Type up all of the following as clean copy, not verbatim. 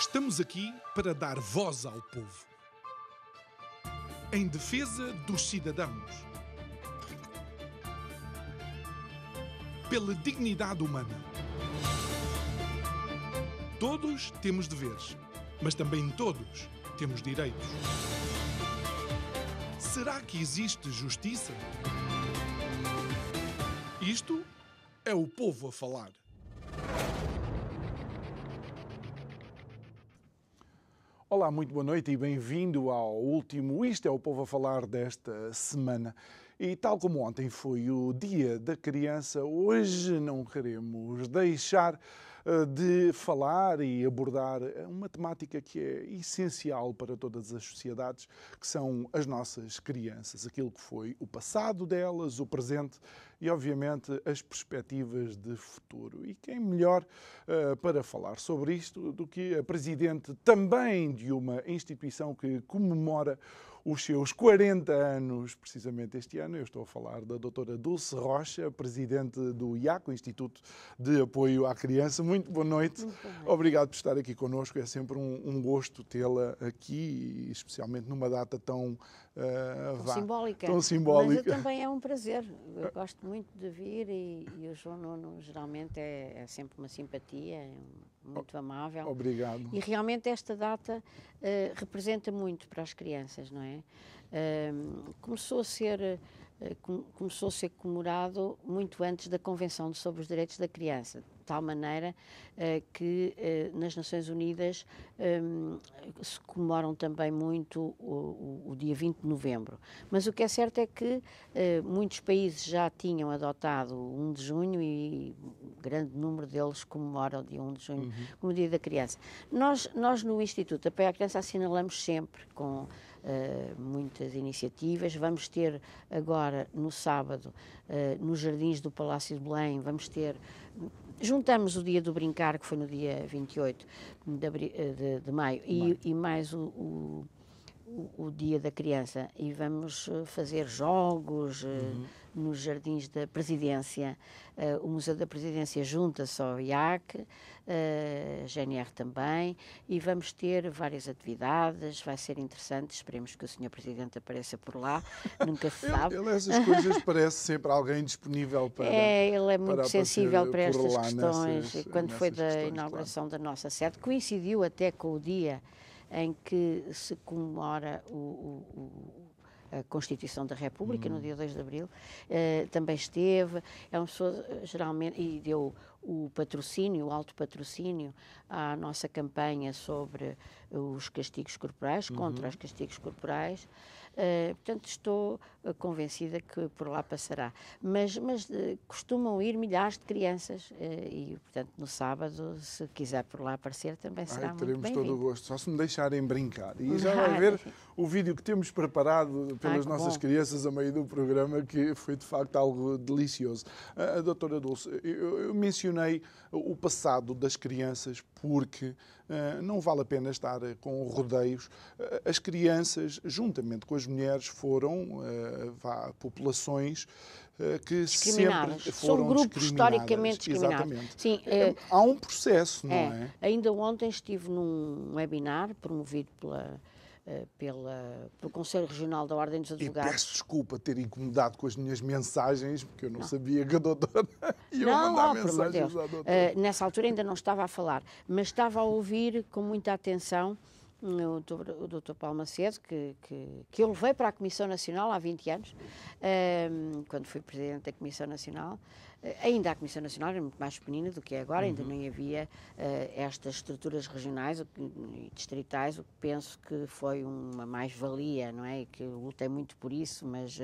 Estamos aqui para dar voz ao povo, em defesa dos cidadãos, pela dignidade humana. Todos temos deveres, mas também todos temos direitos. Será que existe justiça? Isto é o povo a falar. Olá, muito boa noite e bem-vindo ao último Isto é o Povo a Falar desta semana. E tal como ontem foi o Dia da Criança, hoje não queremos deixar de falar e abordar uma temática que é essencial para todas as sociedades, que são as nossas crianças, aquilo que foi o passado delas, o presente e, obviamente, as perspectivas de futuro. E quem melhor para falar sobre isto do que a presidente também de uma instituição que comemora os seus 40 anos, precisamente este ano. Eu estou a falar da doutora Dulce Rocha, presidente do IAC, o Instituto de Apoio à Criança. Muito boa noite. Obrigado por estar aqui connosco. É sempre um gosto tê-la aqui, especialmente numa data tão simbólica. Tão simbólica. Mas também é um prazer. Eu gosto muito de vir e o João Nuno geralmente é sempre uma simpatia, é muito amável. Obrigado. E realmente esta data representa muito para as crianças, não é? Começou a ser comemorado muito antes da Convenção sobre os Direitos da Criança, de tal maneira que nas Nações Unidas se comemoram também muito o dia 20 de novembro. Mas o que é certo é que muitos países já tinham adotado o 1 de junho e um grande número deles comemoram o dia 1 de junho como o Dia da Criança. Nós no Instituto Apoio à Criança assinalamos sempre com muitas iniciativas. Vamos ter agora no sábado nos Jardins do Palácio de Belém, juntamos o dia do brincar, que foi no dia 28 de maio, e mais o Dia da Criança, e vamos fazer jogos nos Jardins da Presidência. O Museu da Presidência junta-se ao IAC, a GNR também, e vamos ter várias atividades. Vai ser interessante, esperemos que o Sr. Presidente apareça por lá, nunca se sabe. Ele essas coisas parece sempre alguém disponível para... Ele é muito sensível para estas questões. Quando foi da inauguração da nossa sede, coincidiu até com o dia em que se comemora a Constituição da República, no dia 2 de Abril, também esteve, é uma pessoa geralmente, e deu o patrocínio, o alto patrocínio à nossa campanha sobre os castigos corporais, contra os castigos corporais. Portanto, estou convencida que por lá passará. Mas costumam ir milhares de crianças e, portanto, no sábado, se quiser por lá aparecer, também será muito bem-vindo. Teremos todo o gosto, só se me deixarem brincar. E já vai ver o vídeo que temos preparado pelas nossas crianças a meio do programa, que foi, de facto, algo delicioso. A doutora Dulce, eu mencionei o passado das crianças porque não vale a pena estar com rodeios. As crianças, juntamente com as mulheres, foram populações que sempre foram São grupos historicamente discriminados. Exatamente. Sim, há um processo, não é? Ainda ontem estive num webinar promovido pelo Conselho Regional da Ordem dos Advogados. E peço desculpa ter incomodado com as minhas mensagens, porque eu não sabia que a doutora ia mandar mensagens à doutora. Nessa altura ainda não estava a falar, mas estava a ouvir com muita atenção o Dr. Paulo Macedo, que eu levei para a Comissão Nacional há 20 anos, quando fui Presidente da Comissão Nacional. Ainda a Comissão Nacional era muito mais pequenina do que é agora, ainda nem havia estas estruturas regionais e distritais, o que penso que foi uma mais-valia, não é? E que eu lutei muito por isso, mas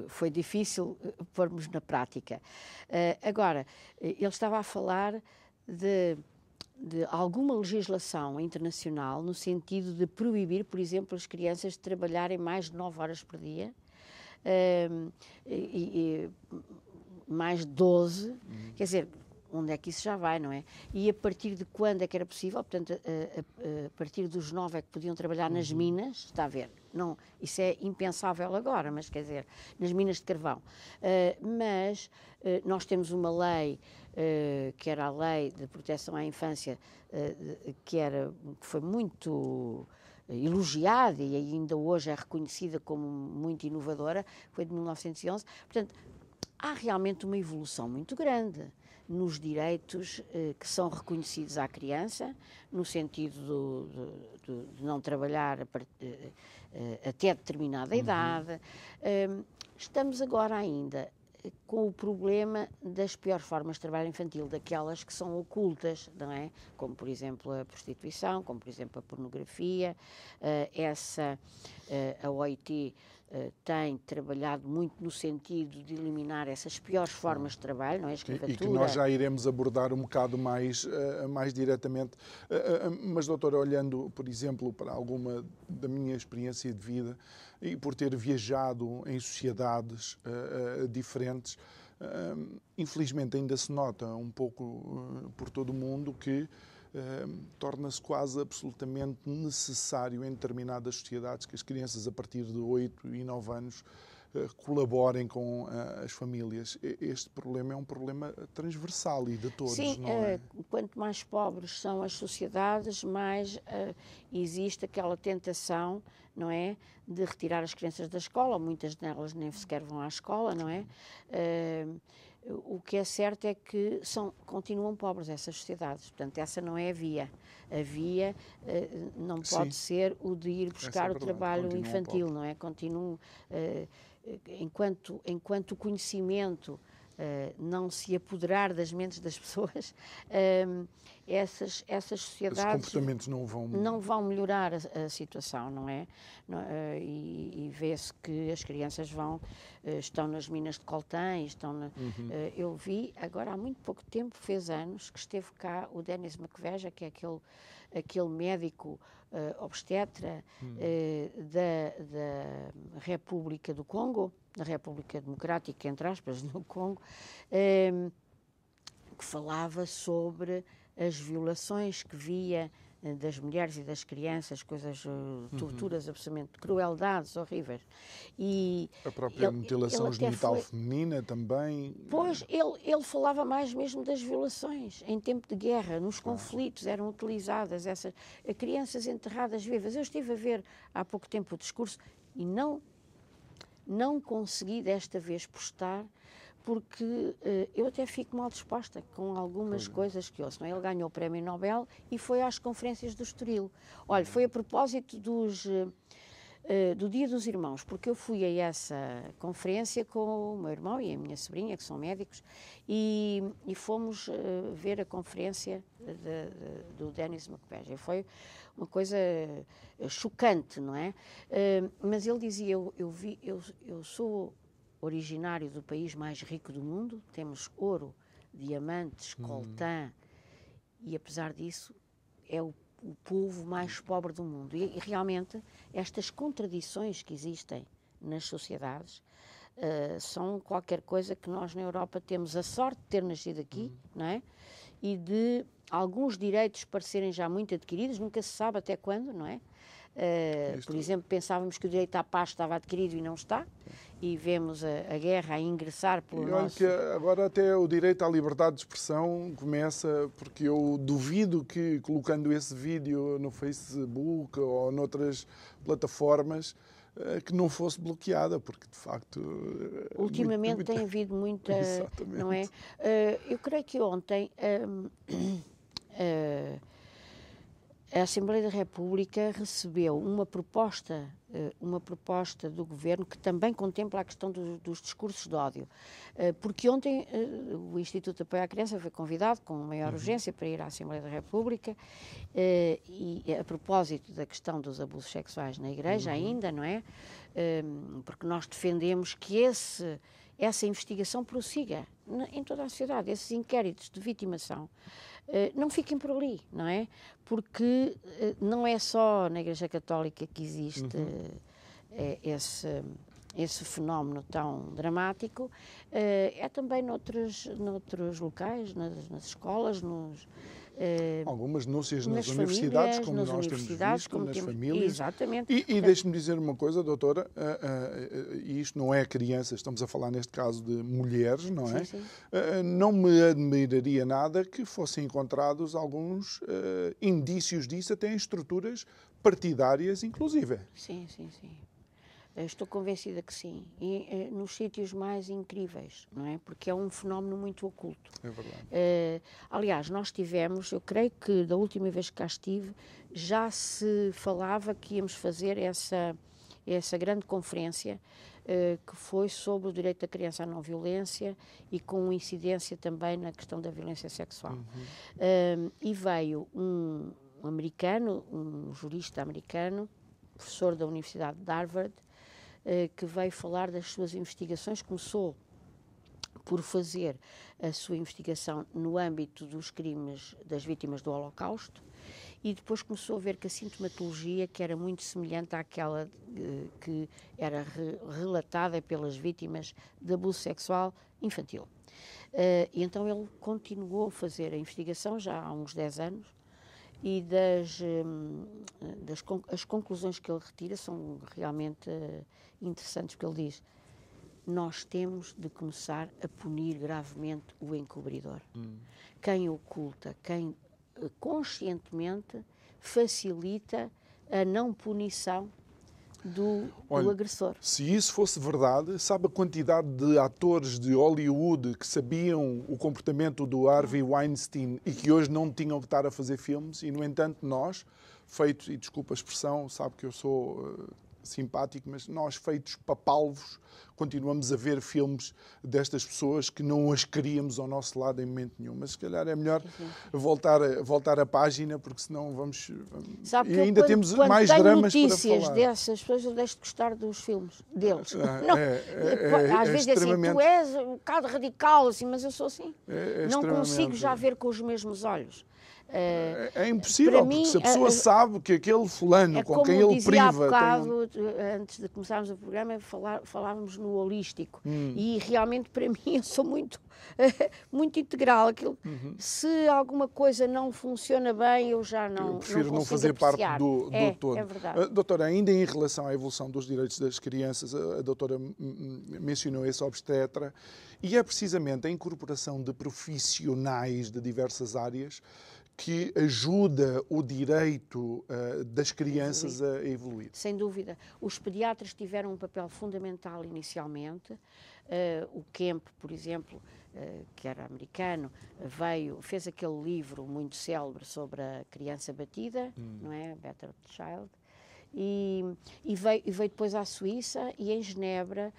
foi difícil pormos na prática. Agora, ele estava a falar de alguma legislação internacional no sentido de proibir, por exemplo, as crianças de trabalharem mais de 9 horas por dia, mais de 12, quer dizer, onde é que isso já vai, não é? E a partir de quando é que era possível? Portanto, a partir dos 9 é que podiam trabalhar nas minas, está a ver? não, isso é impensável agora, mas quer dizer, nas minas de carvão. Mas nós temos uma lei, que era a Lei de Proteção à Infância, que foi muito elogiada e ainda hoje é reconhecida como muito inovadora, foi de 1911. Portanto, há realmente uma evolução muito grande nos direitos que são reconhecidos à criança, no sentido de não trabalhar até determinada idade. Estamos agora ainda com o problema das piores formas de trabalho infantil, daquelas que são ocultas, não é? Como, por exemplo, a prostituição, como, por exemplo, a pornografia. A OIT tem trabalhado muito no sentido de eliminar essas piores formas de trabalho, não é? A escravatura. E que nós já iremos abordar um bocado mais diretamente. Mas, doutora, olhando, por exemplo, para alguma da minha experiência de vida e por ter viajado em sociedades diferentes, infelizmente ainda se nota um pouco por todo o mundo que torna-se quase absolutamente necessário em determinadas sociedades que as crianças a partir de 8 e 9 anos colaborem com as famílias. Este problema é um problema transversal e de todos, sim, não é? Quanto mais pobres são as sociedades, mais existe aquela tentação, não é, de retirar as crianças da escola. Muitas delas nem sequer vão à escola, não é? O que é certo é que continuam pobres essas sociedades, portanto essa não é a via. A via não pode ser o de ir buscar o trabalho infantil, não é? Continuam, enquanto o conhecimento não se apoderar das mentes das pessoas, essas sociedades... Esses comportamentos não vão melhorar a situação, não é? E vê-se que as crianças estão nas minas de coltã, eu vi, agora há muito pouco tempo, fez anos, que esteve cá o Denis Mukwege, que é aquele médico obstetra da República do Congo, da República Democrática, entre aspas, no Congo, que falava sobre as violações que via das mulheres e das crianças, coisas, torturas absolutamente, crueldades horríveis. E a própria mutilação genital feminina também. Pois, ele falava mais mesmo das violações. Em tempo de guerra, nos conflitos, eram utilizadas essas crianças enterradas vivas. Eu estive a ver há pouco tempo o discurso e não consegui desta vez postar, porque eu até fico mal disposta com algumas coisas que ouço. Não é? Ele ganhou o Prémio Nobel e foi às conferências do Estoril. Olha, foi a propósito do Dia dos Irmãos, porque eu fui a essa conferência com o meu irmão e a minha sobrinha, que são médicos, e fomos ver a conferência do Denis Mukwege. Foi uma coisa chocante, não é? Mas ele dizia, eu sou originário do país mais rico do mundo, temos ouro, diamantes, coltã, e apesar disso é o povo mais pobre do mundo. E realmente estas contradições que existem nas sociedades são qualquer coisa que nós na Europa temos a sorte de ter nascido aqui, não é? E de alguns direitos parecerem já muito adquiridos, nunca se sabe até quando, não é? Por exemplo, pensávamos que o direito à paz estava adquirido e não está, e vemos a guerra a ingressar pelo nosso... Que agora até o direito à liberdade de expressão começa, porque eu duvido que colocando esse vídeo no Facebook ou noutras plataformas que não fosse bloqueada, porque de facto... Ultimamente tem havido muita... Exatamente. Não é? Eu creio que ontem... a Assembleia da República recebeu uma proposta do Governo que também contempla a questão dos discursos de ódio. Porque ontem o Instituto de Apoio à Criança foi convidado com maior urgência para ir à Assembleia da República e a propósito da questão dos abusos sexuais na Igreja ainda, não é? Porque nós defendemos que essa investigação prossiga em toda a sociedade, esses inquéritos de vitimação. Não fiquem por ali, não é? Porque não é só na Igreja Católica que existe esse fenómeno tão dramático, é também noutros locais, nas escolas, algumas denúncias nas famílias, universidades, como nas nós temos visto, nas famílias. Exatamente. E deixe-me dizer uma coisa, doutora, e isto não é crianças, estamos a falar neste caso de mulheres, não é? Sim. Não me admiraria nada que fossem encontrados alguns indícios disso, até em estruturas partidárias, inclusive. Sim. Estou convencida que sim. E nos sítios mais incríveis, não é? Porque é um fenómeno muito oculto. É verdade. Aliás, nós tivemos, eu creio que da última vez que cá estive, já se falava que íamos fazer essa grande conferência que foi sobre o direito da criança à não violência e com incidência também na questão da violência sexual. E veio um americano, um jurista americano, professor da Universidade de Harvard, que veio falar das suas investigações. Começou por fazer a sua investigação no âmbito dos crimes das vítimas do Holocausto e depois começou a ver que a sintomatologia, que era muito semelhante àquela que era relatada pelas vítimas de abuso sexual infantil. E então ele continuou a fazer a investigação já há uns 10 anos e as conclusões que ele retira são realmente interessantes, porque ele diz: nós temos de começar a punir gravemente o encobridor. Quem oculta, quem conscientemente facilita a não punição do agressor. Se isso fosse verdade, sabe a quantidade de atores de Hollywood que sabiam o comportamento do Harvey Weinstein e que hoje não tinham que estar a fazer filmes e, no entanto, nós, feitos, e desculpa a expressão, sabe que eu sou simpático, mas nós, feitos papalvos, continuamos a ver filmes destas pessoas que não as queríamos ao nosso lado em momento nenhum. Mas se calhar é melhor voltar a página, porque senão vamos... Sabe e ainda temos mais dramas para falar. Notícias dessas pessoas, eu deixo de gostar dos filmes deles. Às vezes é assim, tu és um bocado radical, assim, mas eu sou assim. Não consigo já ver com os mesmos olhos. É impossível, porque se a pessoa sabe que aquele fulano com quem ele priva... Há bocado, antes de começarmos o programa, falávamos no holístico. E realmente, para mim, eu sou muito integral. Se alguma coisa não funciona bem, eu já não Eu prefiro não consigo fazer apreciar. parte do todo. É verdade. Doutora, ainda em relação à evolução dos direitos das crianças, a doutora mencionou esse obstetra, e é precisamente a incorporação de profissionais de diversas áreas que ajuda o direito das crianças a evoluir. Sem dúvida. Os pediatras tiveram um papel fundamental inicialmente. O Kemp, por exemplo, que era americano, fez aquele livro muito célebre sobre a criança batida, não é? Better Child. E veio depois à Suíça, e em Genebra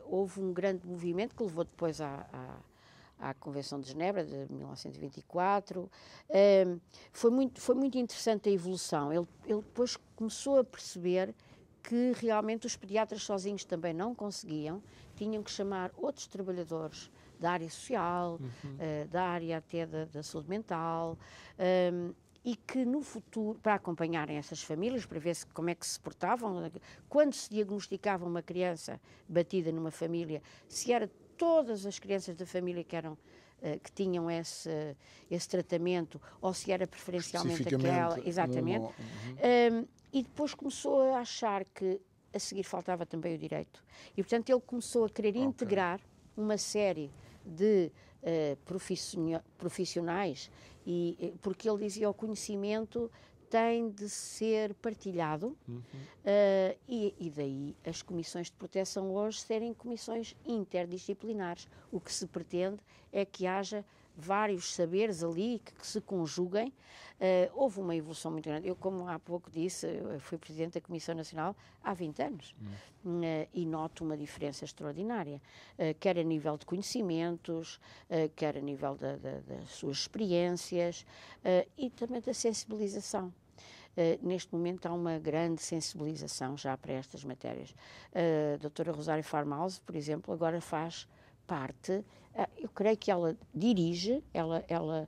houve um grande movimento que levou depois à Convenção de Genebra de 1924. Foi muito interessante a evolução. Ele depois começou a perceber que realmente os pediatras sozinhos também não conseguiam, tinham que chamar outros trabalhadores da área social, da área até da saúde mental, e que no futuro, para acompanharem essas famílias, para ver como é que se portavam, quando se diagnosticava uma criança batida numa família, se era todas as crianças da família que tinham esse tratamento, ou se era preferencialmente aquela. Exatamente. E depois começou a achar que a seguir faltava também o direito. E, portanto, ele começou a querer integrar uma série de profissionais, porque ele dizia: o conhecimento tem de ser partilhado, e daí as comissões de proteção hoje serem comissões interdisciplinares. O que se pretende é que haja vários saberes ali que se conjuguem. Houve uma evolução muito grande. Eu, como há pouco disse, fui Presidente da Comissão Nacional há 20 anos e noto uma diferença extraordinária, quer a nível de conhecimentos, quer a nível das suas experiências e também da sensibilização. Neste momento há uma grande sensibilização já para estas matérias. A doutora Rosário Farmhouse, por exemplo, agora faz parte, eu creio que ela dirige, ela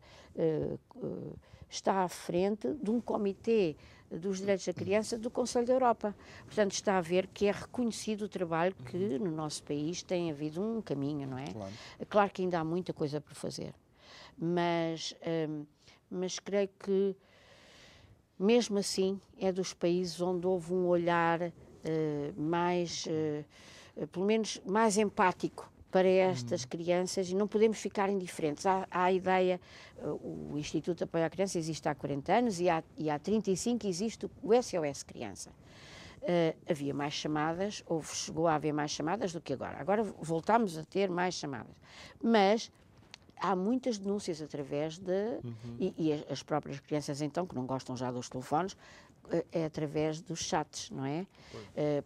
está à frente de um comitê dos direitos da criança do Conselho da Europa. Portanto, está a ver que é reconhecido o trabalho que no nosso país tem havido um caminho, não é? Claro. Claro que ainda há muita coisa por fazer, mas creio que, mesmo assim, é dos países onde houve um olhar mais, pelo menos, mais empático para estas crianças, e não podemos ficar indiferentes. Há a ideia, o Instituto de Apoio à Criança existe há 40 anos e há 35 existe o SOS Criança. Havia mais chamadas, chegou a haver mais chamadas do que agora. Agora voltamos a ter mais chamadas. Mas há muitas denúncias através de... E as próprias crianças, então, que não gostam já dos telefones, é através dos chats, não é?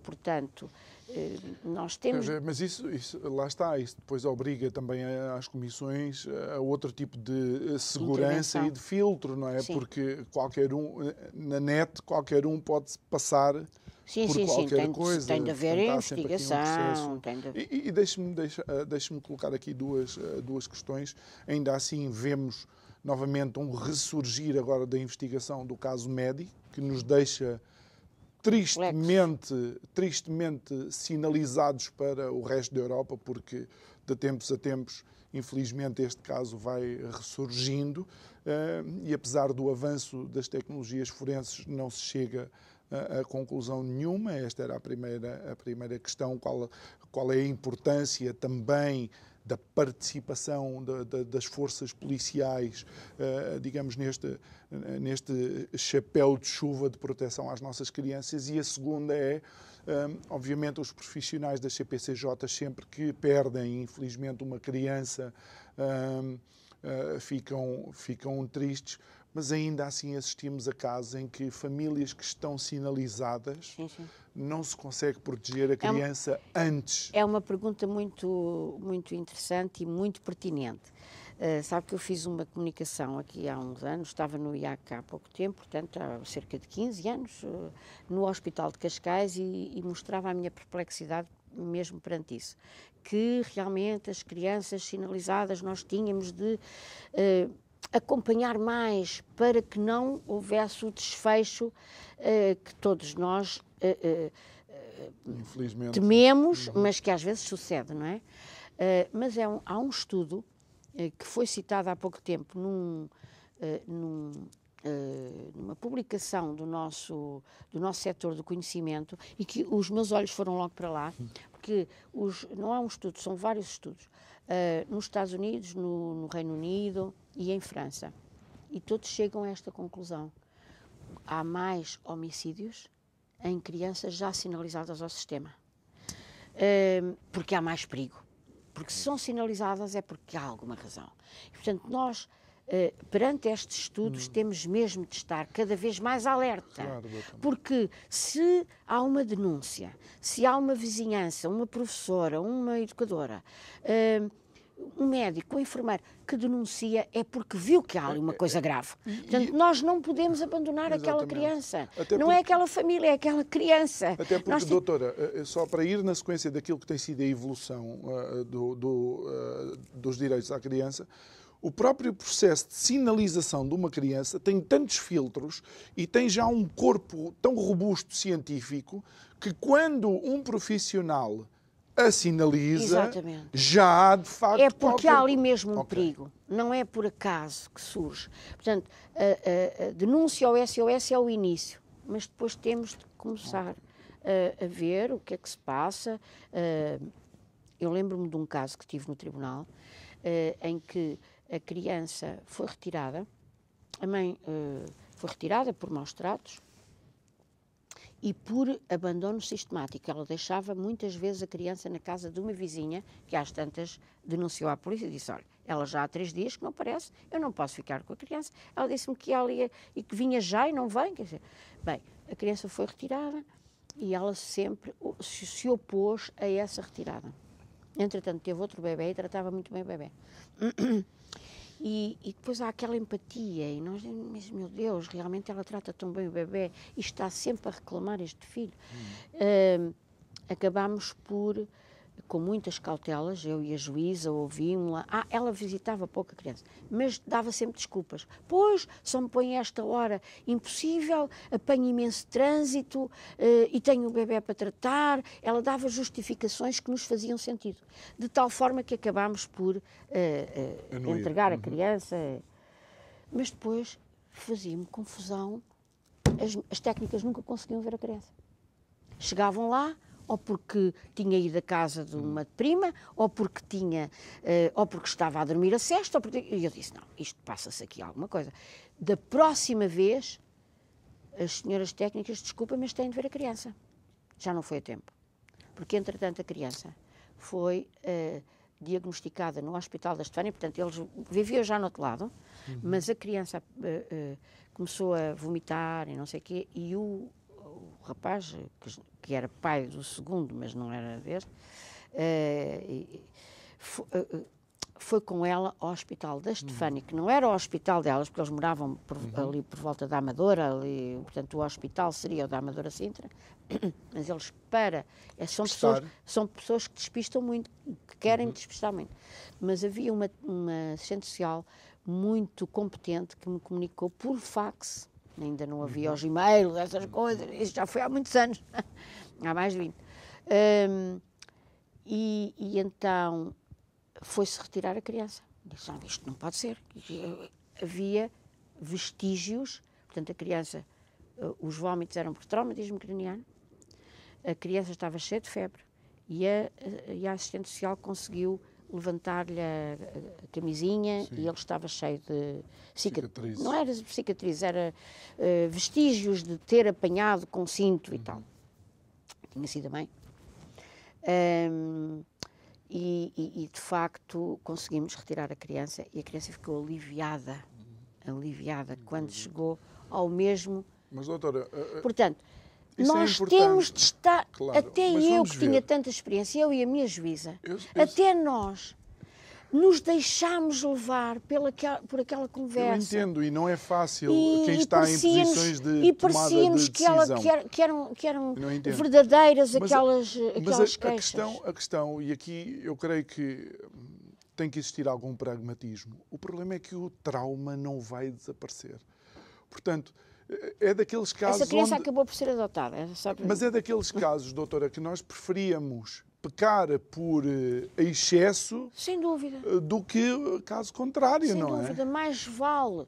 Portanto, nós temos... Mas isso, lá está, isso depois obriga também às comissões a outro tipo de segurança e de filtro, não é? Sim. Porque na net, qualquer um pode passar por qualquer coisa. Tem de haver investigação. E deixe-me colocar aqui duas questões. Ainda assim, vemos novamente um ressurgir agora da investigação do caso Medi, que nos deixa tristemente sinalizados para o resto da Europa, porque de tempos a tempos, infelizmente, este caso vai ressurgindo e apesar do avanço das tecnologias forenses, não se chega a conclusão nenhuma. Esta era a primeira questão, qual é a importância também da participação das forças policiais, digamos, neste chapéu de chuva de proteção às nossas crianças. E a segunda é, obviamente, os profissionais da CPCJ, sempre que perdem, infelizmente, uma criança, ficam tristes, mas ainda assim assistimos a casos em que famílias que estão sinalizadas não se consegue proteger a criança antes. É uma pergunta muito interessante e muito pertinente. Sabe que eu fiz uma comunicação aqui há uns anos, estava no IAC há pouco tempo, portanto há cerca de 15 anos, no Hospital de Cascais, e mostrava a minha perplexidade mesmo perante isso. Que realmente as crianças sinalizadas nós tínhamos de acompanhar mais para que não houvesse o desfecho que todos nós infelizmente tememos, mas que às vezes sucede, não é? Mas há um estudo que foi citado há pouco tempo numa publicação do nosso setor do conhecimento, e que os meus olhos foram logo para lá, porque não há um estudo, são vários estudos, nos Estados Unidos, no Reino Unido e em França, e todos chegam a esta conclusão: há mais homicídios em crianças já sinalizadas ao sistema, porque há mais perigo, porque se são sinalizadas é porque há alguma razão. E, portanto, nós perante estes estudos temos mesmo de estar cada vez mais alerta, porque se há uma denúncia, se há uma vizinhança, uma professora, uma educadora, um médico, um enfermeiro que denuncia, é porque viu que há ali uma coisa grave. Portanto, nós não podemos abandonar aquela criança. Não é aquela família, é aquela criança. Até porque, doutora, só para ir na sequência daquilo que tem sido a evolução dos direitos à criança, o próprio processo de sinalização de uma criança tem tantos filtros e tem já um corpo tão robusto científico que quando um profissional a sinaliza, já há de facto... É porque há ali mesmo um perigo, não é por acaso que surge. Portanto, a denúncia ao SOS é o início, mas depois temos de começar a ver o que é que se passa. Eu lembro-me de um caso que tive no tribunal, em que a criança foi retirada, a mãe foi retirada por maus tratos e por abandono sistemático. Ela deixava muitas vezes a criança na casa de uma vizinha, que às tantas denunciou à polícia e disse: olha, ela já há 3 dias que não aparece, eu não posso ficar com a criança. Ela disse-me que ia ali e que vinha já e não vem. Quer dizer, bem, a criança foi retirada e ela sempre se opôs a essa retirada. Entretanto, teve outro bebê e tratava muito bem o bebê. E depois há aquela empatia, e nós dizemos: mas, meu Deus, realmente ela trata tão bem o bebê e está sempre a reclamar este filho. Acabámos por com muitas cautelas, eu e a juíza ouvimos-la. Ela visitava pouco a criança, mas dava sempre desculpas. Pois, só me põe a esta hora impossível, apanho imenso trânsito e tenho o bebê para tratar. Ela dava justificações que nos faziam sentido. De tal forma que acabámos por entregar a criança. Mas depois fazia-me confusão. As técnicas nunca conseguiam ver a criança. Chegavam lá, ou porque tinha ido à casa de uma prima, ou porque estava a dormir a sesta, e eu disse, não, isto passa-se aqui alguma coisa. Da próxima vez, as senhoras técnicas, desculpa, mas têm de ver a criança. Já não foi a tempo. Porque, entretanto, a criança foi diagnosticada no Hospital da Estefânia, portanto, eles viviam já no outro lado, mas a criança começou a vomitar e não sei o quê, e o rapaz, que era pai do segundo, mas não era deste, foi com ela ao Hospital da Estefânia, que não era o hospital delas, porque eles moravam ali por volta da Amadora, ali, portanto o hospital seria o da Amadora Sintra, mas eles são pessoas que despistam muito, que querem despistar muito. Mas havia uma assistente social muito competente que me comunicou por fax. Ainda não havia os e-mails, essas coisas, isso já foi há muitos anos, há mais de 20. E então foi-se retirar a criança. Disse, isto não pode ser. Havia vestígios, portanto a criança, os vómitos eram por traumatismo craniano, a criança estava cheia de febre e a assistente social conseguiu levantar-lhe a camisinha. Sim. E ele estava cheio de cicatrizes. Não era cicatrizes, era vestígios de ter apanhado com cinto e tal. Tinha sido a mãe. E de facto conseguimos retirar a criança e a criança ficou aliviada quando chegou ao mesmo... Mas, doutora... Portanto, nós temos de estar, claro, até eu que tinha tanta experiência, eu e a minha juíza, até nós nos deixámos levar por aquela conversa. Eu entendo, e não é fácil quem está em posições de tomada de decisão. Que eram verdadeiras aquelas queixas. A questão, e aqui eu creio que tem que existir algum pragmatismo, o problema é que o trauma não vai desaparecer. Portanto, é daqueles casos essa criança acabou por ser adotada. Mas é daqueles casos, doutora, que nós preferíamos pecar por excesso, sem dúvida, do que caso contrário, sem não dúvida. é? Sem dúvida, mais vale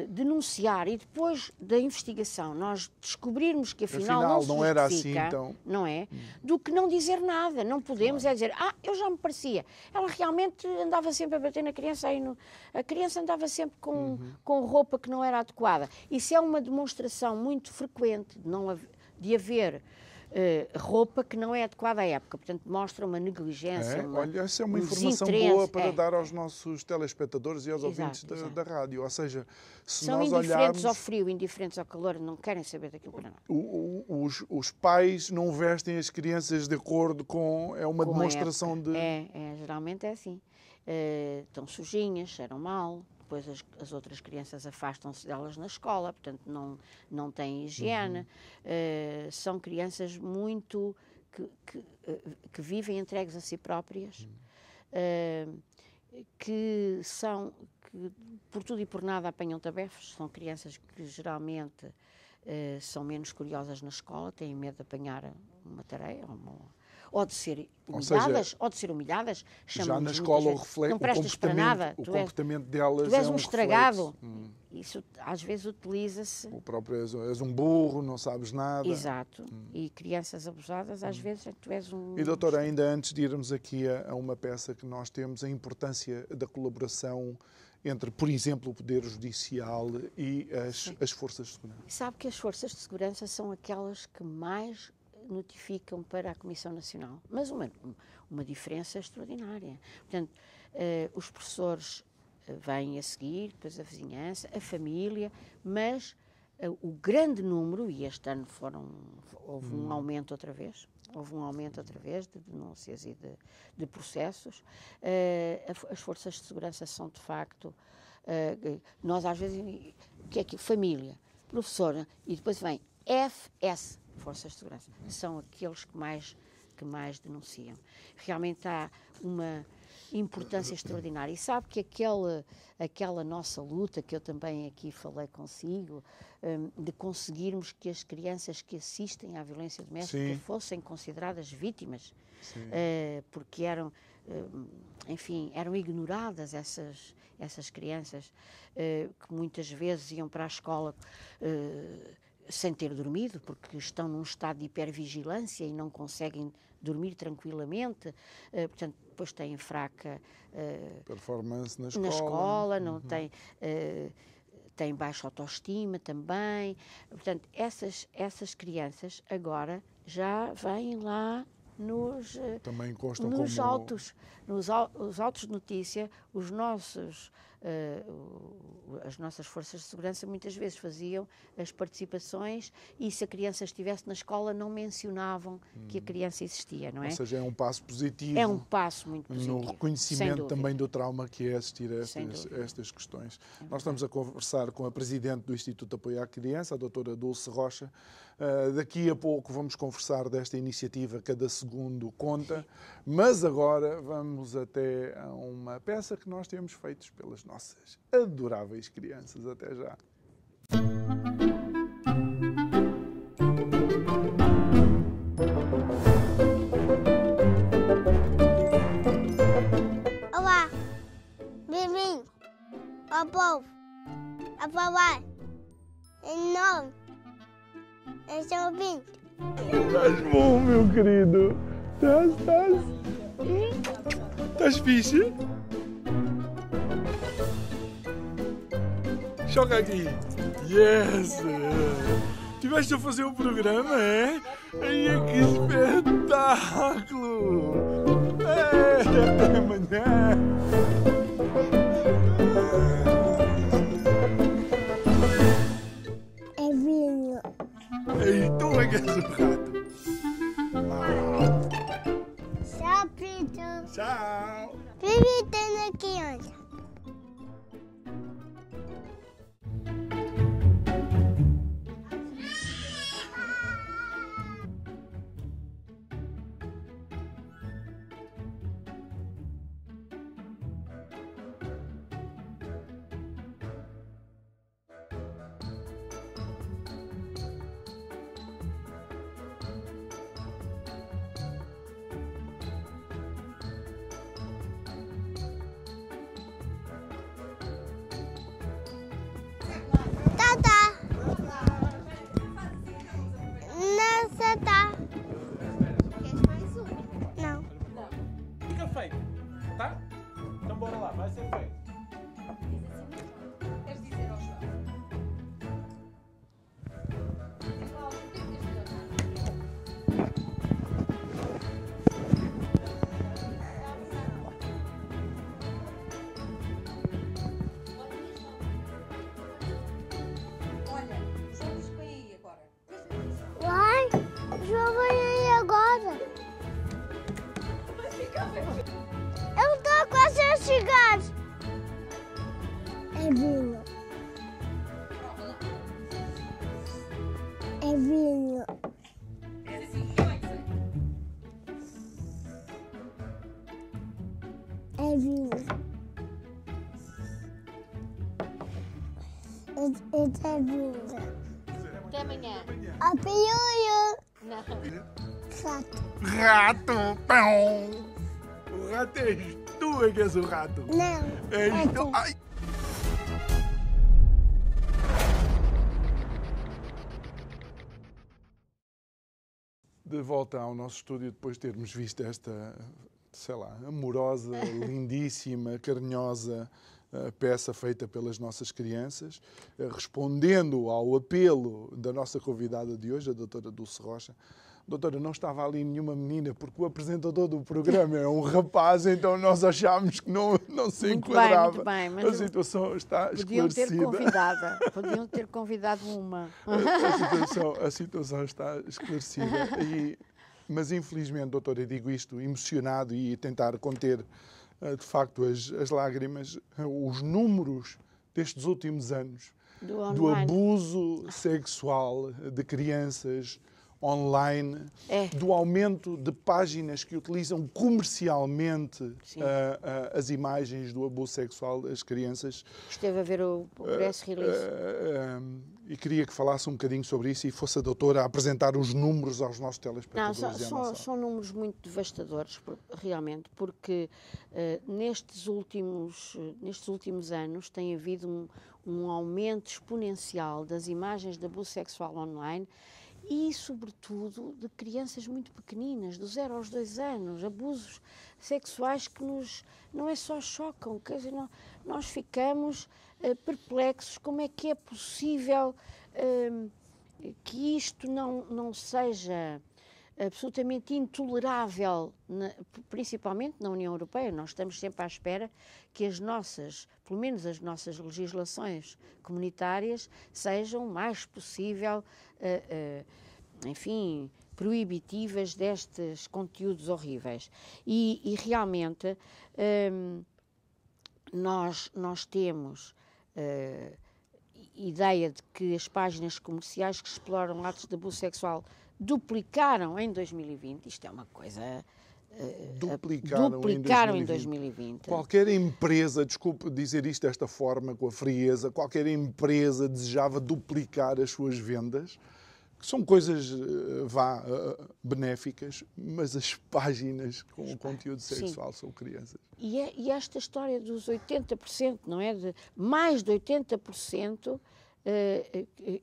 denunciar e depois da investigação nós descobrirmos que afinal não era assim, então, não é? Do que não dizer nada. Não podemos dizer, eu já me parecia. Ela realmente andava sempre a bater na criança, a criança andava sempre com roupa que não era adequada. Isso é uma demonstração muito frequente de haver roupa que não é adequada à época. Portanto, mostra uma negligência. Olha, essa é uma informação boa para dar aos nossos telespectadores e aos ouvintes da rádio. Ou seja, se são nós indiferentes olharmos, ao frio, indiferentes ao calor, não querem saber daquilo para nada. Os pais não vestem as crianças de acordo com... É uma demonstração de... Geralmente é assim. Estão sujinhas, cheiram mal. Depois as outras crianças afastam-se delas na escola, portanto não têm higiene. São crianças muito que vivem entregues a si próprias, que por tudo e por nada apanham tabefes. São crianças que geralmente são menos curiosas na escola, têm medo de apanhar uma tarefa ou de ser humilhadas, já na escola reflete não prestas para nada, o comportamento delas. Tu és um estragado. Isso às vezes utiliza-se. O próprio és um burro, não sabes nada. Exato. E crianças abusadas, às vezes tu és um... E doutora, ainda antes de irmos aqui a uma peça que nós temos, a importância da colaboração entre, por exemplo, o Poder Judicial e as Forças de Segurança. Sabe que as Forças de Segurança são aquelas que mais notificam para a Comissão Nacional, mas uma diferença extraordinária. Portanto, os professores vêm a seguir, depois a vizinhança, a família, mas o grande número, e este ano houve um aumento outra vez, de denúncias e de processos. As forças de segurança são, de facto, nós às vezes, o que é que família, professora, e depois vem FS, Forças de Segurança, são aqueles que mais que mais denunciam. Realmente há uma importância extraordinária. E sabe que aquela nossa luta, que eu também aqui falei consigo, de conseguirmos que as crianças que assistem à violência doméstica fossem consideradas vítimas, porque eram ignoradas essas crianças, que muitas vezes iam para a escola sem ter dormido, porque estão num estado de hipervigilância e não conseguem dormir tranquilamente, portanto, depois têm fraca performance na escola, não têm baixa autoestima também. Portanto, essas crianças agora já vêm lá também constam nos como... autos, os autos de notícia, as nossas forças de segurança muitas vezes faziam as participações e, se a criança estivesse na escola, não mencionavam que a criança existia, não é? Ou seja, é um passo positivo. É um passo muito positivo. No reconhecimento também do trauma que é assistir a estas questões. Nós estamos a conversar com a Presidente do Instituto de Apoio à Criança, a doutora Dulce Rocha. Daqui a pouco vamos conversar desta iniciativa Cada Segundo Conta, mas agora vamos até a uma peça que nós temos feito pelas nossas adoráveis crianças. Até já. Olá, bem-vindo ao povo a falar em nome. Estão ouvindo? Estás bom, meu querido? Estás fixe? Joga aqui. Yes! Tiveste a fazer o programa, é? Ai, que espetáculo! Até amanhã! É vinho. Ei, tu é que és o rato! Tchau, Pedro. Tchau! Visitando a criança. Queres mais um? Não. Fica feito, tá? Então bora lá, vai ser feito. Queres dizer ao João? Olha, João, põe aí agora. Vai, João, vai aí agora. Eu estou quase a chegar. É vinho. É vinho. É assim, eu é que sei. É vinho. É vinho. Até amanhã. A piuia. Não. Rato. Rato! Pão! O rato és tu é que és o rato! Não. És tu! tu. Ai! De volta ao nosso estúdio, depois de termos visto esta, sei lá, amorosa, lindíssima, carinhosa peça feita pelas nossas crianças, respondendo ao apelo da nossa convidada de hoje, a doutora Dulce Rocha. Doutora, não estava ali nenhuma menina, porque o apresentador do programa é um rapaz, então nós achámos que não se enquadrava. Muito bem, mas a situação está podiam esclarecida. Podiam ter convidado uma. A situação está esclarecida. Mas, infelizmente, doutora, eu digo isto emocionado e tentar conter, de facto, as lágrimas, os números destes últimos anos do abuso sexual de crianças online, do aumento de páginas que utilizam comercialmente as imagens do abuso sexual das crianças. Esteve a ver o press release. E queria que falasse um bocadinho sobre isso e fosse a doutora a apresentar os números aos nossos Não, telespectadores. são números muito devastadores, realmente, porque nestes últimos anos tem havido um aumento exponencial das imagens de abuso sexual online e, sobretudo, de crianças muito pequeninas, do 0 aos 2 anos, abusos sexuais que não é só chocam, quer dizer, nós ficamos perplexos. Como é que é possível que isto não seja absolutamente intolerável, principalmente na União Europeia? Nós estamos sempre à espera que pelo menos as nossas legislações comunitárias sejam o mais possível, enfim, proibitivas destes conteúdos horríveis. E realmente nós temos ideia de que as páginas comerciais que exploram atos de abuso sexual duplicaram em 2020. Isto é uma coisa... duplicaram em 2020. Qualquer empresa, desculpe dizer isto desta forma, com a frieza, qualquer empresa desejava duplicar as suas vendas, que são coisas, benéficas, mas as páginas com o conteúdo sexual são crianças. E esta história dos 80%, não é? De mais de 80%,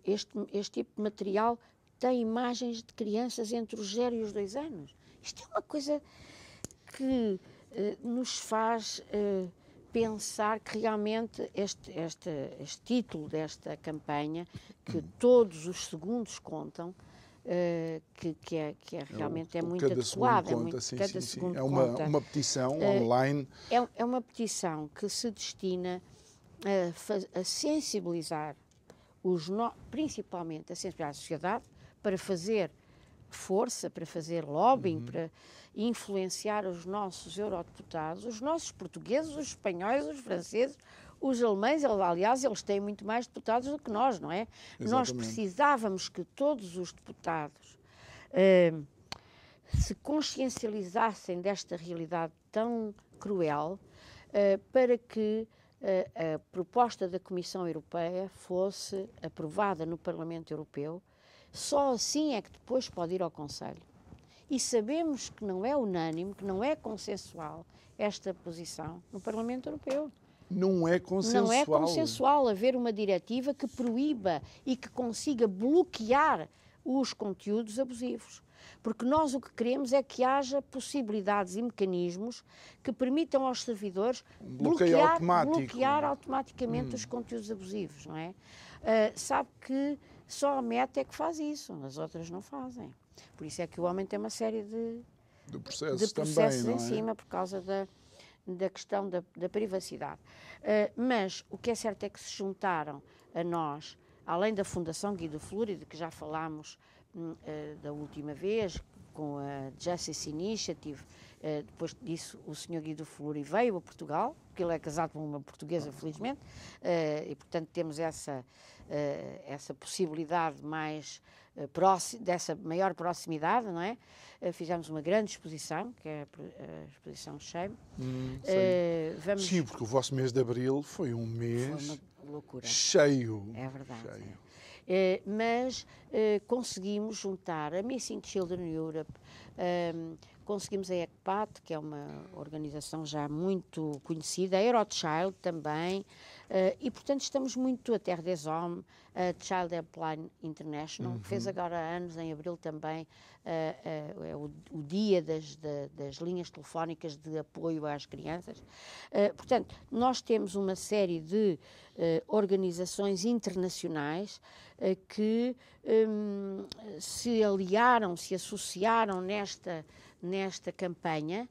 este tipo de material tem imagens de crianças entre os 0 e os 2 anos. Isto é uma coisa que nos faz pensar que realmente este título desta campanha, que todos os segundos contam, que realmente é muito adequado. Cada segundo conta. É uma petição online. É uma petição que se destina a sensibilizar, principalmente a sensibilizar a sociedade, para fazer força, para fazer lobbying, para influenciar os nossos eurodeputados, os nossos portugueses, os espanhóis, os franceses, os alemães. Aliás, eles têm muito mais deputados do que nós, não é? Exatamente. Nós precisávamos que todos os deputados se consciencializassem desta realidade tão cruel, para que a proposta da Comissão Europeia fosse aprovada no Parlamento Europeu. Só assim é que depois pode ir ao Conselho. E sabemos que não é unânime, que não é consensual esta posição no Parlamento Europeu. Não é consensual. Não é consensual haver uma diretiva que proíba e que consiga bloquear os conteúdos abusivos. Porque nós o que queremos é que haja possibilidades e mecanismos que permitam aos servidores bloquear automaticamente os conteúdos abusivos, não é? Sabe que só a Meta é que faz isso, as outras não fazem. Por isso é que o homem tem uma série de processos também, em cima, por causa da questão da privacidade. Mas o que é certo é que se juntaram a nós, além da Fundação Guido Fleury, de que já falámos da última vez, com a Justice Initiative. Depois disso, o Sr. Guido Fleury veio a Portugal, porque ele é casado com uma portuguesa, felizmente, e, portanto, temos essa possibilidade mais dessa maior proximidade, não é? Fizemos uma grande exposição, que é a exposição Shame. Sim, porque o vosso mês de Abril foi um mês uma loucura. Cheio. É verdade. Mas conseguimos juntar a Missing Children Europe, conseguimos a ECPAT, que é uma organização já muito conhecida, a Eurochild também, e portanto estamos muito, a Terre des Hommes, a Child Helpline International, que fez agora anos, em abril também, é o dia das linhas telefónicas de apoio às crianças. Portanto, nós temos uma série de organizações internacionais que se aliaram, se associaram nesta campanha,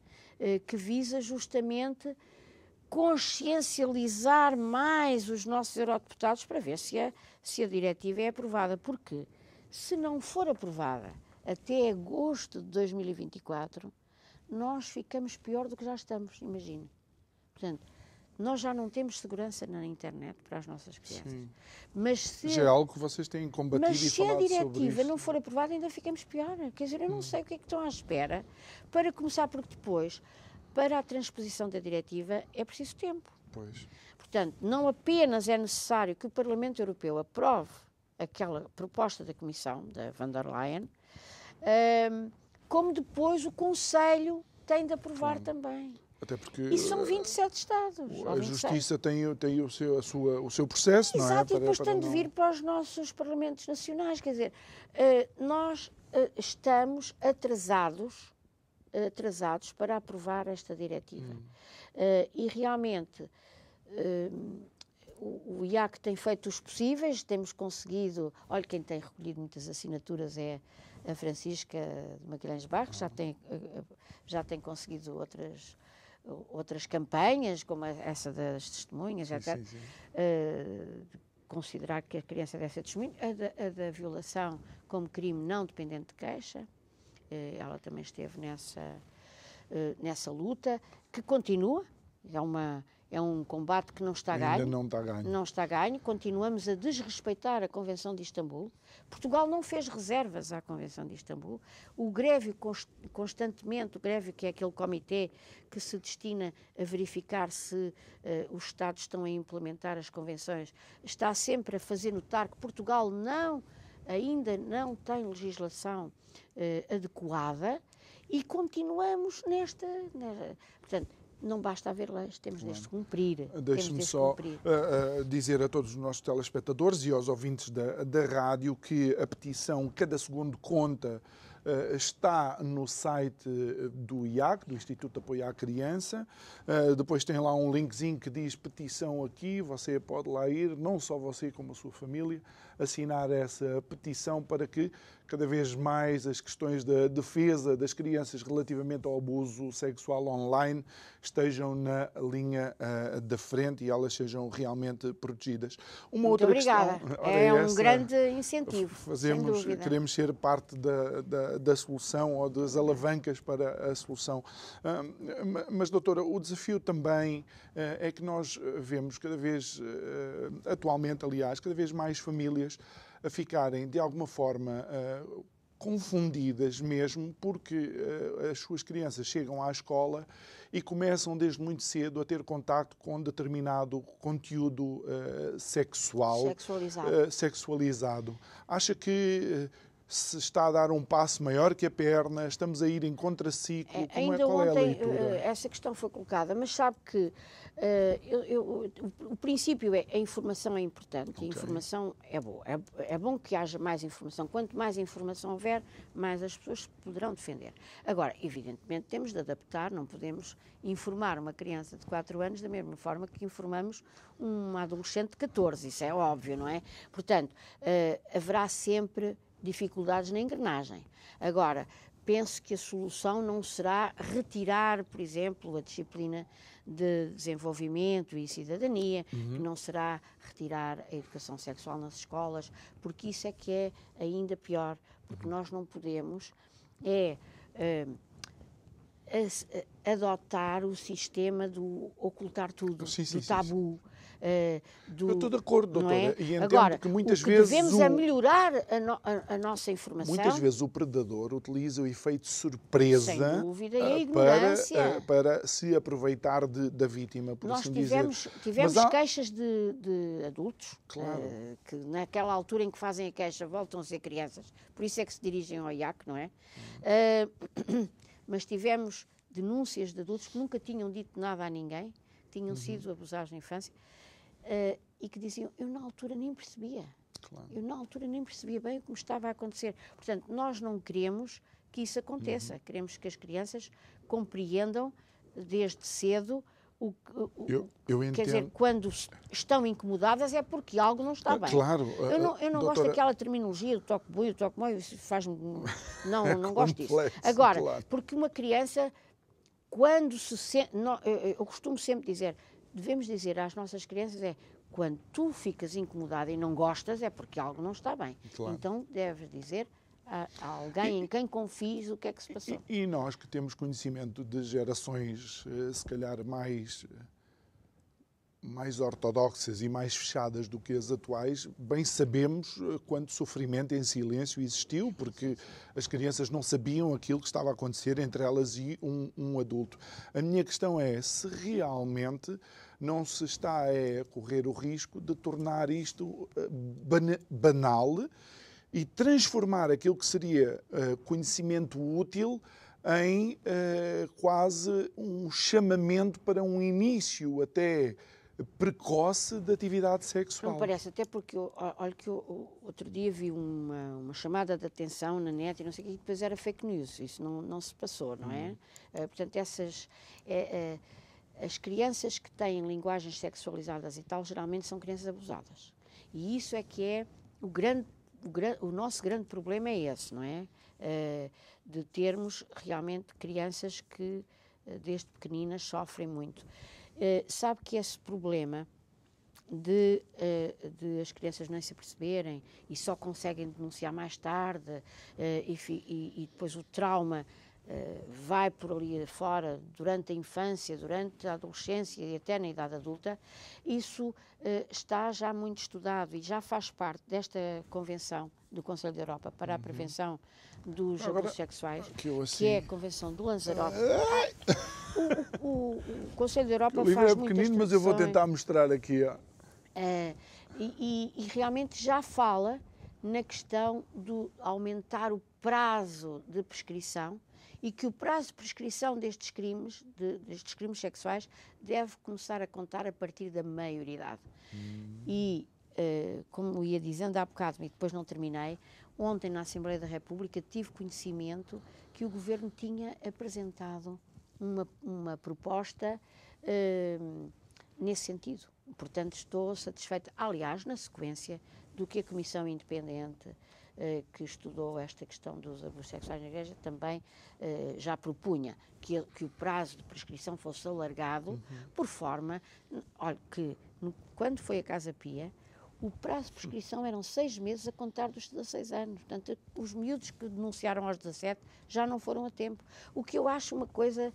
que visa justamente consciencializar mais os nossos eurodeputados para ver se a diretiva é aprovada. Porque, se não for aprovada até agosto de 2024, nós ficamos pior do que já estamos, imagine. Portanto, nós já não temos segurança na internet para as nossas crianças. Sim. Mas se, Já é algo que vocês têm combatido mas e se a falado sobre diretiva isso. não for aprovada, ainda ficamos pior. Quer dizer, eu não sei o que é que estão à espera para começar, porque depois, para a transposição da diretiva, é preciso tempo. Pois. Portanto, não apenas é necessário que o Parlamento Europeu aprove aquela proposta da Comissão, da von der Leyen, como depois o Conselho tem de aprovar também. Até porque E são 27 Estados. ou a 26. Justiça tem o seu processo, não é? Exato, e depois tem de não- vir para os nossos Parlamentos Nacionais. Quer dizer, nós estamos atrasados para aprovar esta diretiva. E realmente o IAC tem feito os possíveis, temos conseguido. Olha, quem tem recolhido muitas assinaturas é a Francisca de Magalhães Barros, já tem conseguido outras campanhas, como essa das testemunhas, etc. Sim. Considerar que a criança deve ser testemunha, a da violação como crime não dependente de queixa. Ela também esteve nessa luta, que continua, é um combate que não está ganho. Ainda não está ganho. Não está ganho, continuamos a desrespeitar a Convenção de Istambul. Portugal não fez reservas à Convenção de Istambul. O Grevio, constantemente, o Grevio, que é aquele comitê que se destina a verificar se os Estados estão a implementar as convenções, está sempre a fazer notar que Portugal ainda não tem legislação adequada e continuamos nesta. Portanto, não basta haver leis, temos de as cumprir. Deixe-me só dizer a todos os nossos telespectadores e aos ouvintes da rádio que a petição Cada Segundo Conta está no site do IAC, do Instituto de Apoio à Criança. Depois tem lá um linkzinho que diz petição aqui, você pode lá ir, não só você como a sua família, assinar essa petição para que cada vez mais as questões da defesa das crianças relativamente ao abuso sexual online estejam na linha da frente e elas sejam realmente protegidas. Uma Muito outra obrigada. questão, É um grande incentivo. Queremos ser parte da solução ou das alavancas para a solução. Mas, doutora, o desafio também é que nós vemos cada vez, atualmente, aliás, cada vez mais famílias a ficarem, de alguma forma, confundidas mesmo, porque as suas crianças chegam à escola e começam desde muito cedo a ter contacto com determinado conteúdo sexualizado. Acha que se está a dar um passo maior que a perna, estamos a ir em contraciclo? Qual é a leitura? Essa questão foi colocada, mas sabe que o princípio é a informação é importante, okay. A informação é boa. É bom que haja mais informação. Quanto mais informação houver, mais as pessoas poderão defender. Agora, evidentemente, temos de adaptar, não podemos informar uma criança de 4 anos da mesma forma que informamos uma adolescente de 14, isso é óbvio, não é? Portanto, haverá sempre dificuldades na engrenagem. Agora, penso que a solução não será retirar, por exemplo, a disciplina de desenvolvimento e cidadania, que não será retirar a educação sexual nas escolas, porque isso é que é ainda pior, porque nós não podemos adotar o sistema do ocultar tudo, do tabu. Eu estou de acordo, doutora, é? e entendo Agora, que muitas o que vezes devemos é melhorar a nossa informação. Muitas vezes o predador utiliza o efeito surpresa, sem dúvida, e a ignorância para se aproveitar da vítima, por assim dizer. Nós tivemos queixas de adultos, claro. Que naquela altura em que fazem a queixa voltam a ser crianças, por isso é que se dirigem ao IAC, não é? Mas tivemos denúncias de adultos que nunca tinham dito nada a ninguém, tinham sido abusados na infância, e que diziam, eu na altura nem percebia. Claro. Eu na altura nem percebia bem o que me estava a acontecer. Portanto, nós não queremos que isso aconteça. Queremos que as crianças compreendam desde cedo eu entendo. Quer dizer, quando estão incomodadas é porque algo não está bem. Claro. Eu não gosto daquela terminologia do toque boi, do toque moi, isso faz-me... Não gosto disso. Agora, claro. Porque uma criança, quando se sente... Eu costumo sempre dizer, devemos dizer às nossas crianças quando tu ficas incomodada e não gostas é porque algo não está bem. Claro. Então deves dizer a alguém em quem confies o que é que se passou. E nós que temos conhecimento de gerações, se calhar, mais mais ortodoxas e mais fechadas do que as atuais, bem sabemos quanto sofrimento em silêncio existiu, porque as crianças não sabiam aquilo que estava a acontecer entre elas e um adulto. A minha questão é se realmente não se está a correr o risco de tornar isto banal e transformar aquilo que seria conhecimento útil em quase um chamamento para um início até precoce de atividade sexual. Não parece, até porque, olha que eu outro dia vi uma chamada de atenção na net e não sei o que, e depois era fake news, isso não se passou, não é? Portanto, as crianças que têm linguagens sexualizadas e tal, geralmente são crianças abusadas. E isso é que é o nosso grande problema é esse, não é? De termos realmente crianças que, desde pequeninas, sofrem muito. Sabe que esse problema de as crianças não se aperceberem e só conseguem denunciar mais tarde e depois o trauma vai por ali fora durante a infância, durante a adolescência e até na idade adulta, isso está já muito estudado e já faz parte desta Convenção do Conselho da Europa para a Prevenção dos Abusos Sexuais, que é a Convenção do Lanzarote. O Conselho da Europa faz muitas O livro é pequenino, mas eu vou tentar mostrar aqui. E realmente já fala na questão de aumentar o prazo de prescrição e que o prazo de prescrição destes crimes sexuais deve começar a contar a partir da maioridade. E, como ia dizendo há bocado e depois não terminei, ontem na Assembleia da República tive conhecimento que o Governo tinha apresentado uma proposta nesse sentido. Portanto, estou satisfeita. Aliás, na sequência do que a Comissão Independente que estudou esta questão dos abusos sexuais na Igreja também já propunha que o prazo de prescrição fosse alargado por forma, olha, que quando foi a Casa Pia, o prazo de prescrição eram 6 meses a contar dos 16 anos. Portanto, os miúdos que denunciaram aos 17 já não foram a tempo. O que eu acho uma coisa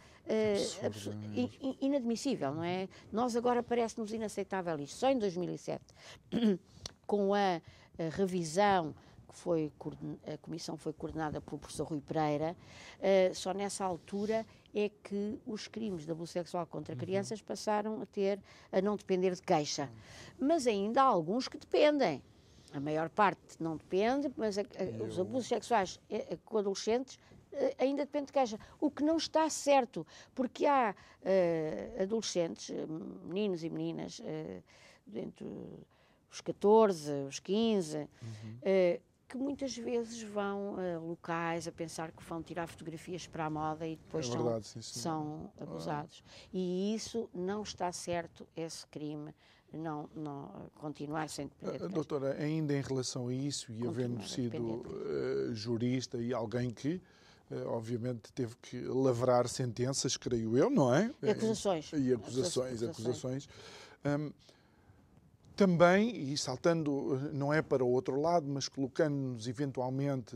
inadmissível, não é? Nós agora parece-nos inaceitável isto. Só em 2007, com a revisão a comissão foi coordenada pelo professor Rui Pereira, só nessa altura é que os crimes de abuso sexual contra crianças passaram a não depender de queixa. Mas ainda há alguns que dependem. A maior parte não depende, mas os abusos sexuais com adolescentes ainda depende de queixa. O que não está certo, porque há adolescentes, meninos e meninas, entre os 14, os 15, que muitas vezes vão a locais a pensar que vão tirar fotografias para a moda e depois são abusados. E isso não está certo, esse crime, não continuar sem depender de queixa. Doutora, ainda em relação a isso, e havendo sido jurista e alguém que, obviamente, teve que lavrar sentenças, creio eu, não é? E acusações. Também, e saltando, não é para o outro lado, mas colocando-nos eventualmente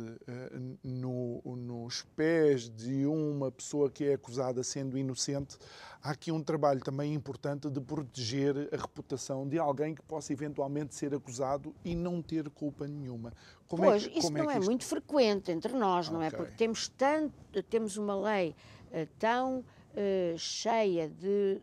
nos pés de uma pessoa que é acusada sendo inocente, há aqui um trabalho também importante de proteger a reputação de alguém que possa eventualmente ser acusado e não ter culpa nenhuma. Isso não é muito frequente entre nós, não é? Porque temos uma lei tão cheia de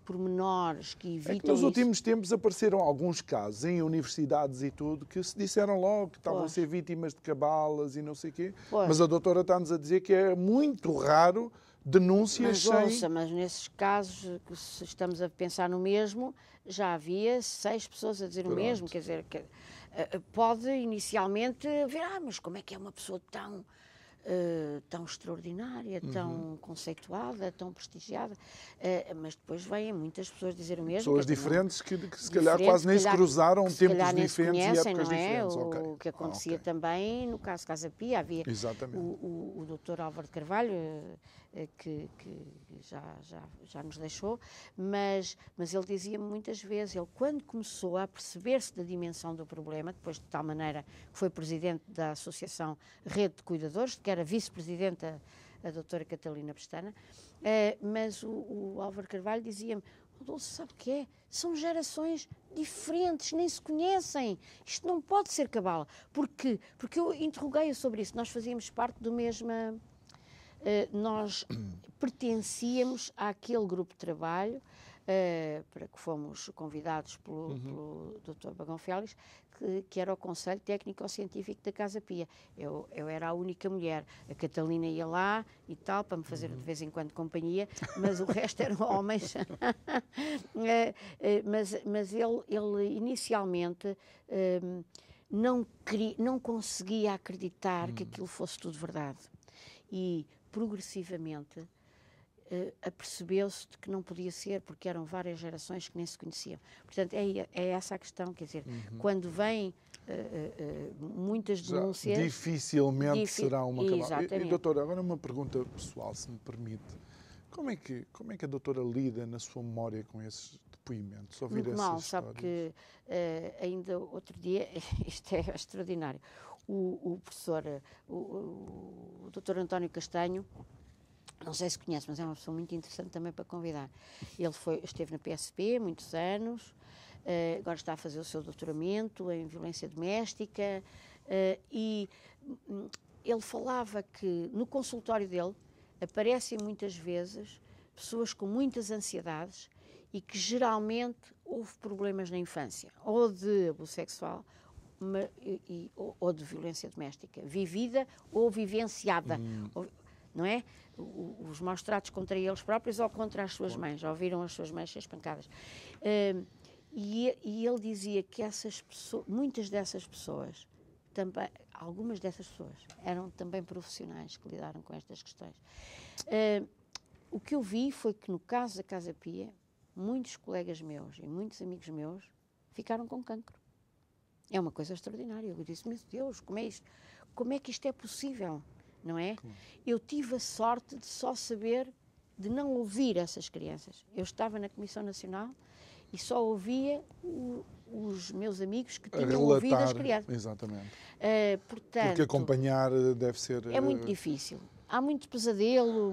pormenores que evitam nos últimos tempos apareceram alguns casos em universidades e tudo que se disseram logo que estavam a ser vítimas de cabalas e não sei o quê, mas a doutora está-nos a dizer que é muito raro denúncias mas nesses casos, que se estamos a pensar no mesmo, já havia 6 pessoas a dizer o mesmo, quer dizer, pode inicialmente haver, mas como é que é uma pessoa tão extraordinária, tão conceituada, tão prestigiada, mas depois vêm muitas pessoas dizer o mesmo. Pessoas diferentes que se calhar quase nem se cruzaram, tempos diferentes e épocas diferentes. O que acontecia também no caso Casa Pia, havia o Dr. Álvaro de Carvalho, que já nos deixou, mas ele dizia-me muitas vezes, ele quando começou a perceber-se da dimensão do problema, depois de tal maneira que foi presidente da Associação Rede de Cuidadores, que era vice-presidente a doutora Catalina Pestana, mas o Álvaro Carvalho dizia-me, Dulce, sabe o que é? São gerações diferentes, nem se conhecem. Isto não pode ser cabala. Porquê? Porque eu interroguei-o sobre isso. Nós fazíamos parte do mesmo... nós pertencíamos àquele grupo de trabalho para que fomos convidados pelo Dr. Bagão Félix, que era o Conselho Técnico-Científico da Casa Pia. Eu era a única mulher. A Catalina ia lá e tal, para me fazer de vez em quando companhia, mas o resto eram homens. Mas ele inicialmente não conseguia acreditar que aquilo fosse tudo verdade. E, progressivamente, apercebeu-se de que não podia ser, porque eram várias gerações que nem se conheciam. Portanto, é essa a questão, quer dizer, quando vêm muitas denúncias... Dificilmente será uma cabala. Exatamente. E, doutora, agora uma pergunta pessoal, se me permite. Como é que a doutora lida na sua memória com esses depoimentos? Ouvir Muito mal, essas sabe histórias? que ainda outro dia, isto é extraordinário, o professor, o Dr. António Castanho, não sei se conhece, mas é uma pessoa muito interessante também para convidar. Ele esteve na PSP muitos anos, agora está a fazer o seu doutoramento em violência doméstica, e ele falava que no consultório dele aparecem muitas vezes pessoas com muitas ansiedades e que geralmente houve problemas na infância, ou de abuso sexual, ou de violência doméstica, vivida ou vivenciada, não é? Os maus tratos contra eles próprios ou contra as suas mães, ou viram as suas mães ser espancadas. E ele dizia que muitas dessas pessoas, também, algumas dessas pessoas, eram também profissionais que lidaram com estas questões. O que eu vi foi que no caso da Casa Pia, muitos colegas meus e muitos amigos meus ficaram com cancro. É uma coisa extraordinária. Eu disse, meu Deus, como é isto? Como é que isto é possível? Não é? Eu tive a sorte de só saber, de não ouvir essas crianças. Eu estava na Comissão Nacional e só ouvia os meus amigos que tinham ouvido as crianças. Exatamente. Portanto, porque acompanhar deve ser... É muito difícil. Há muito pesadelo,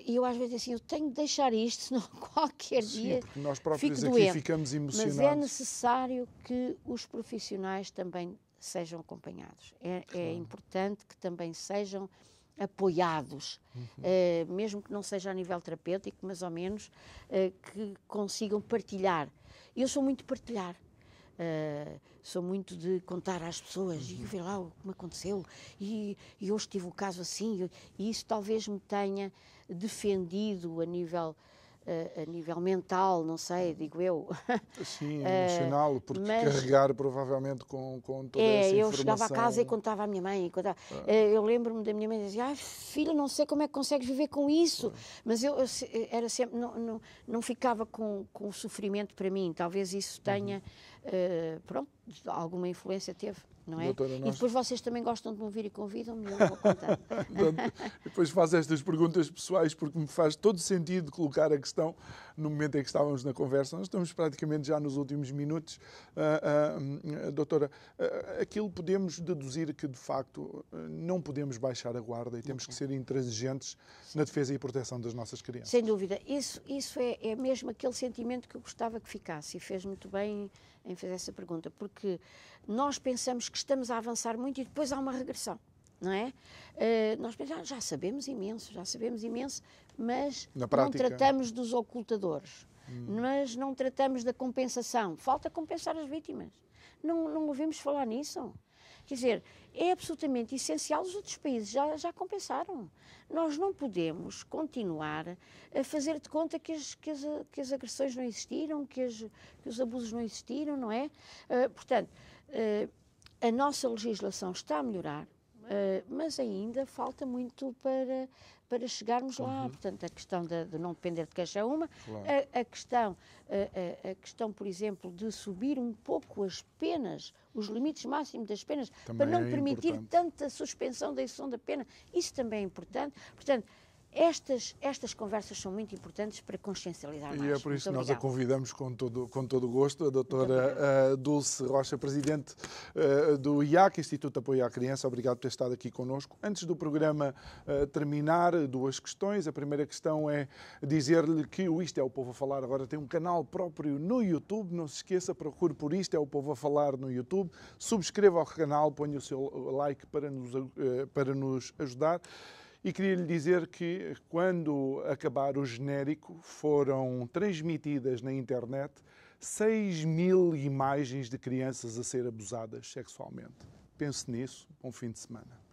e eu às vezes assim, eu tenho de deixar isto, senão qualquer dia porque nós próprios fico aqui doente. ficamos emocionados. Mas é necessário que os profissionais também sejam acompanhados. É importante que também sejam apoiados, mesmo que não seja a nível terapêutico, mas ao menos que consigam partilhar. Eu sou muito de partilhar. Sou muito de contar às pessoas e ver lá o que me aconteceu e hoje tive o caso assim, e isso talvez me tenha defendido a nível mental, não sei, digo eu. Sim, emocional, porque mas, carregar provavelmente com toda essa informação. Eu chegava a casa e contava à minha mãe. Eu lembro-me da minha mãe dizer, filha, não sei como é que consegues viver com isso. Mas eu era sempre, não ficava com o sofrimento para mim. Talvez isso tenha, alguma influência teve. Não é? Doutora, E depois vocês também gostam de me ouvir e convidam-me, eu vou contar. Depois faço estas perguntas pessoais porque me faz todo sentido colocar a questão no momento em que estávamos na conversa. Nós estamos praticamente já nos últimos minutos. Doutora, aquilo podemos deduzir que, de facto, não podemos baixar a guarda e temos que ser intransigentes na defesa e proteção das nossas crianças. Sem dúvida. Isso é mesmo aquele sentimento que eu gostava que ficasse, e fez muito bem em fazer essa pergunta, porque nós pensamos que estamos a avançar muito e depois há uma regressão, não é? Nós pensamos, já sabemos imenso, mas não tratamos dos ocultadores, mas não tratamos da compensação. Falta compensar as vítimas. Não ouvimos falar nisso. Quer dizer, é absolutamente essencial. Os outros países já compensaram. Nós não podemos continuar a fazer de conta que as agressões não existiram, que os abusos não existiram, não é? Portanto, a nossa legislação está a melhorar, mas ainda falta muito para chegarmos lá. Portanto, a questão de não depender de queixa é uma, claro. a questão, por exemplo, de subir um pouco as penas, os limites máximos das penas, também para não permitir tanta suspensão da execução da pena, isso também é importante. Portanto, estas conversas são muito importantes para consciencializar mais. E é por isso que Muito nós a obrigada. convidamos com todo o gosto, a doutora Dulce Rocha, presidente do IAC, Instituto de Apoio à Criança. Obrigado por ter estado aqui connosco. Antes do programa terminar, duas questões. A primeira questão é dizer-lhe que o Isto é o Povo a Falar agora tem um canal próprio no YouTube. Não se esqueça, procure por Isto é o Povo a Falar no YouTube. Subscreva ao canal, ponha o seu like para nos ajudar. E queria lhe dizer que, quando acabar o genérico, foram transmitidas na internet 6.000 imagens de crianças a ser abusadas sexualmente. Pense nisso. Bom fim de semana.